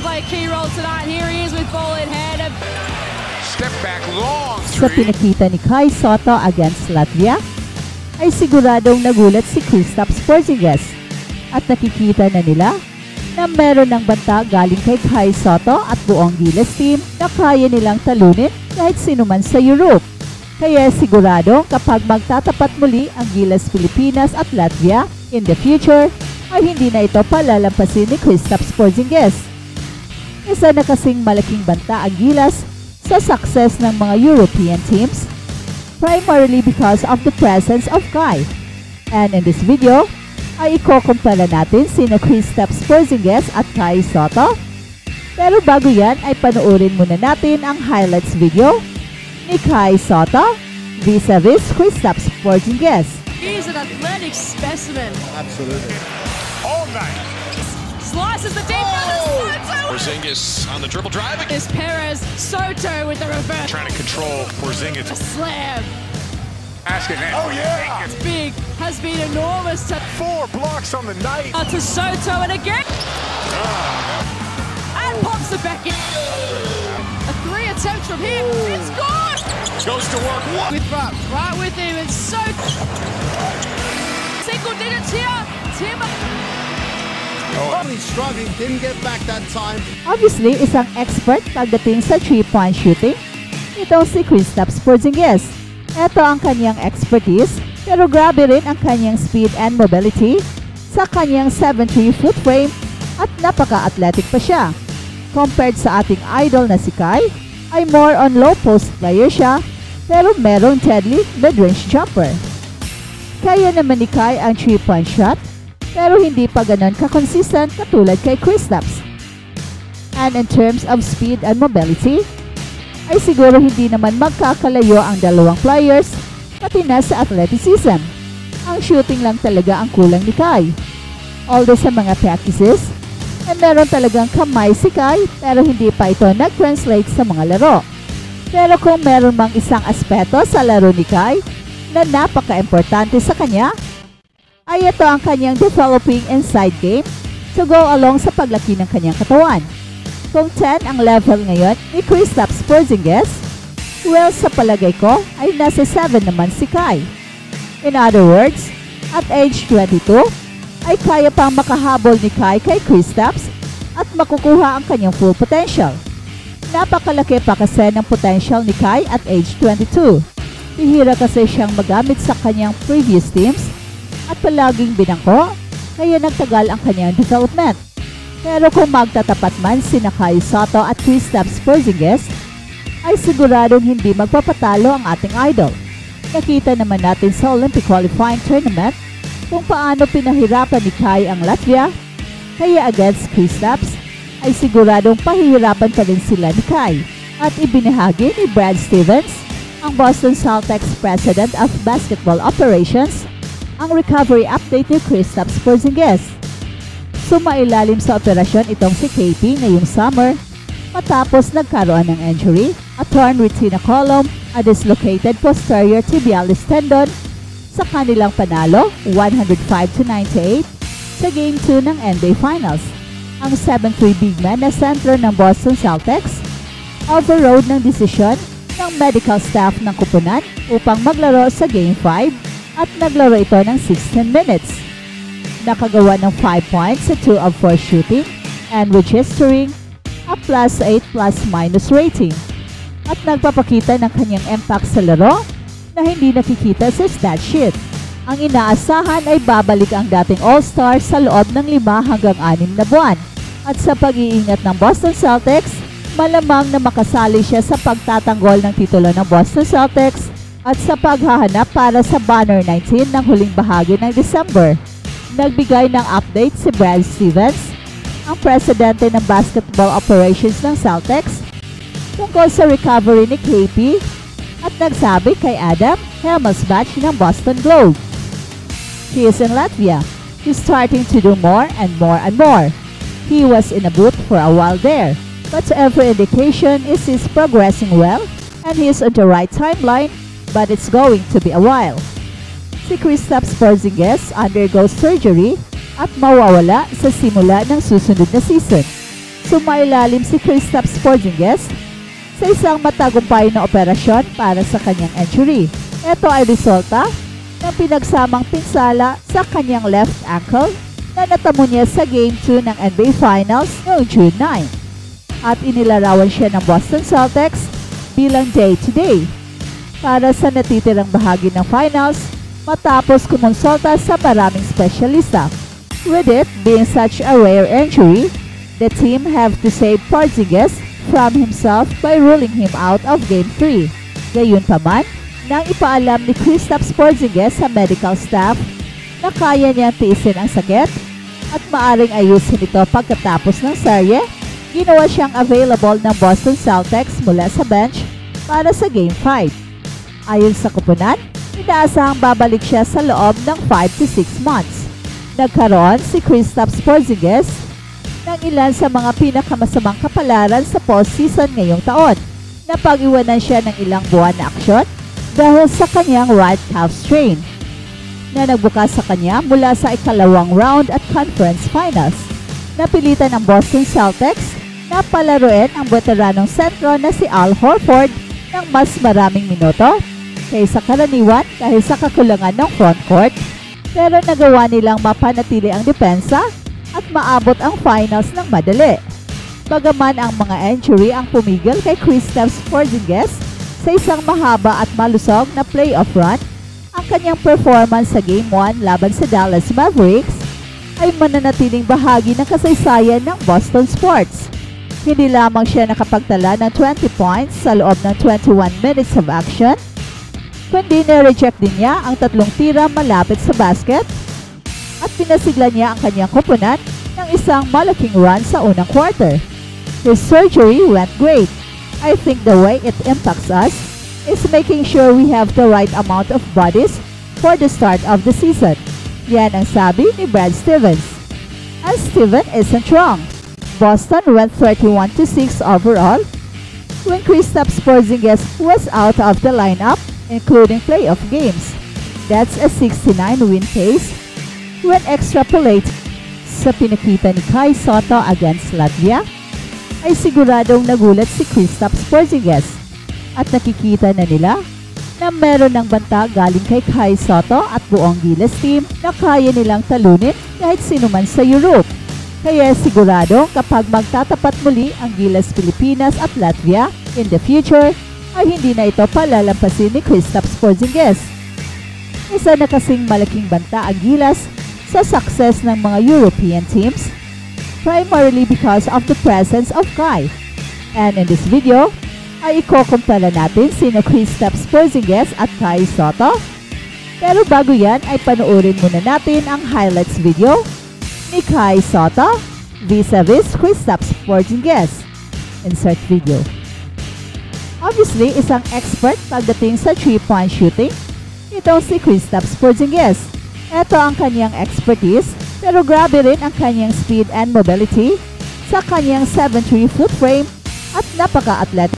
play a key role tonight. Here he is with ball in hand. Step back, long Sa three. pinakita ni Kai Sotto against Latvia, ay siguradong nagulat si Kristaps Porzingis at nakikita na nila na meron ng banta galing kay Kai Sotto at buong Gilas team na kaya nilang talunin kahit sino man sa Europe. Kaya sigurado kapag magtatapat muli ang Gilas Pilipinas at Latvia in the future, ay hindi na ito palalampasin ni Kristaps Porzingis. Isa na kasing malaking banta ang Gilas sa success ng mga European teams, primarily because of the presence of Kai. And in this video, ay ikukumpara natin sina Kristaps Porzingis at Kai Sotto. Pero bago yan ay panoorin muna natin ang highlights video ni Kai Sotto vis-a-vis Kristaps Porzingis. He's an athletic specimen. Absolutely. All night. Slices the deep Soto. Porzingis on the dribble drive. Is Perez. Soto with the reverse. Trying to control Porzingis. A slam. Basket net. Oh, yeah. It's big. Has been enormous. 4 blocks on the night. To Soto and again. And pops it back in. A 3 attempt from him. It's gone. Goes to work. What? With right with him. And so single digits here. Tim. Probably struggling, didn't get back that time. Obviously, isang expert pagdating sa 3-point shooting, itong si Kristaps Porzingis. Ito ang kanyang expertise, pero grabe rin ang kanyang speed and mobility sa kanyang 7'3" foot frame at napaka-athletic pa siya. Compared sa ating idol na si Kai, ay more on low post player siya, pero merong deadly mid-range jumper. Kaya naman ni Kai ang 3-point shot, pero hindi pa ganon ka-consistent katulad kay Kristaps. And in terms of speed and mobility, ay siguro hindi naman magkakalayo ang dalawang players pati na sa athleticism. Ang shooting lang talaga ang kulang ni Kai. Although sa mga practices, ay meron talagang kamay si Kai pero hindi pa ito nag-translate sa mga laro. Pero kung meron mang isang aspeto sa laro ni Kai na napaka-importante sa kanya, ay ito ang kanyang developing inside game to go along sa paglaki ng kanyang katawan. Kung 10 ang level ngayon ni Kristaps Porzingis, well sa palagay ko ay nasa 7 naman si Kai. In other words, at age 22, ay kaya pang makahabol ni Kai kay Kristaps at makukuha ang kanyang full potential. Napakalaki pa kasi ng potential ni Kai at age 22. Bihira kasi siyang magamit sa kanyang previous teams at palaging binangko, kaya nagtagal ang kanyang development. Pero kung magtatapat man sina Kai Sotto at Kristaps Porzingis, ay siguradong hindi magpapatalo ang ating idol. Nakita naman natin sa Olympic qualifying tournament kung paano pinahirapan ni Kai ang Latvia, kaya against Kristaps ay siguradong pahihirapan pa rin sila ni Kai. At ibinahagi ni Brad Stevens, ang Boston Celtics President of Basketball Operations, ang recovery update ni Kristaps Porzingis. Sumailalim sa operasyon itong si KP ngayong summer matapos nagkaroon ng injury, a torn retina column, a dislocated posterior tibialis tendon sa kanilang panalo 105-98 sa Game 2 ng NBA Finals. Ang 7'3" big man na sentro ng Boston Celtics overrode ng desisyon ng medical staff ng kupunan upang maglaro sa Game 5 at naglaro ito ng 16 minutes. Nakagawa ng 5 points sa 2 of 4 shooting and registering a +8 rating. At nagpapakita ng kanyang impact sa laro na hindi nakikita sa stat sheet. Ang inaasahan ay babalik ang dating All-Star sa loob ng 5 hanggang 6 na buwan. At sa pag-iingat ng Boston Celtics, malamang na makasali siya sa pagtatanggol ng titulo ng Boston Celtics at sa paghahanap para sa Banner 19 ng huling bahagi ng December. Nagbigay ng update si Brad Stevens, ang presidente ng basketball operations ng Celtics, tungkol sa recovery ni KP at nagsabi kay Adam Hellmasbatch ng Boston Globe. He is in Latvia. He's starting to do more and more and more. He was in a booth for a while there, but every indication is he's progressing well and he is on the right timeline, but it's going to be a while. Si Kristaps Porzingis undergoes surgery at mawawala sa simula ng susunod na season. sumailalim si Kristaps Porzingis sa isang matagumpay na operasyon para sa kanyang injury. Ito ay resulta ng pinagsamang pinsala sa kanyang left ankle na natamo niya sa Game 2 ng NBA Finals noong June 9. At inilarawan siya ng Boston Celtics bilang day-to-day para sa natitirang bahagi ng finals matapos kumonsulta sa maraming espesyalista. With it being such a rare injury, the team have to save Porzingis from himself by ruling him out of Game 3. Gayunpaman, nang ipaalam ni Kristaps Porzingis sa medical staff na kaya niyang tiisin ang sakit at maaring ayusin ito pagkatapos ng serye, ginawa siyang available ng Boston Celtics mula sa bench para sa Game 5. Ayon sa kupunan, inaasahang babalik siya sa loob ng 5 to 6 months. Nagkaroon si Kristaps Porzingis ng ilan sa mga pinakamasamang kapalaran sa postseason ngayong taon. Napag-iwanan siya ng ilang buwan na aksyon dahil sa kanyang right calf strain na nagbukas sa kanya mula sa ikalawang round at conference finals. Napilitan ng Boston Celtics na palaruin ang veteranong sentro na si Al Horford ng mas maraming minuto kaysa karaniwan dahil sa kakulangan ng frontcourt, pero nagawa nilang mapanatili ang depensa at maabot ang finals ng madali. Bagaman ang mga injury ang pumigil kay Kristaps Porzingis sa isang mahaba at malusog na playoff run, ang kanyang performance sa Game 1 laban sa Dallas Mavericks ay mananatiling bahagi ng kasaysayan ng Boston sports. Hindi lamang siya nakapagtala ng 20 points sa loob ng 21 minutes of action, kundi na-reject din niya ang 3 tira malapit sa basket at pinasigla niya ang kanyang koponan ng isang malaking run sa unang quarter. His surgery went great. I think the way it impacts us is making sure we have the right amount of bodies for the start of the season. Yan ang sabi ni Brad Stevens. And Steven isn't wrong. Boston went 31-6 overall when Kristaps Porzingis was out of the lineup, including playoff games. That's a 69 win pace when extrapolate sa pinakita ni Kai Sotto against Latvia, ay siguradong nagulat si Kristaps Porzingis at nakikita na nila na meron ng banta galing kay Kai Sotto at buong Gilas team na kaya nilang talunin kahit sino man sa Europe. Kaya sigurado kapag magtatapat muli ang Gilas Pilipinas at Latvia in the future, ay hindi na ito palalampasin ni Kristaps Porzingis. Isa na kasing malaking banta ang Gilas sa success ng mga European teams, primarily because of the presence of Kai. And in this video, ay ikukumpara natin sina Kristaps Porzingis at Kai Sotto. Pero bago yan ay panoorin muna natin ang highlights video ni Kai Sotto vis-a-vis Kristaps Porzingis. Insert video. Obviously, isang expert pagdating sa 3-point shooting, itong si Kristaps Porzingis. Ito ang kanyang expertise, pero grabe rin ang kanyang speed and mobility sa kanyang 7'3" foot frame at napaka-athletic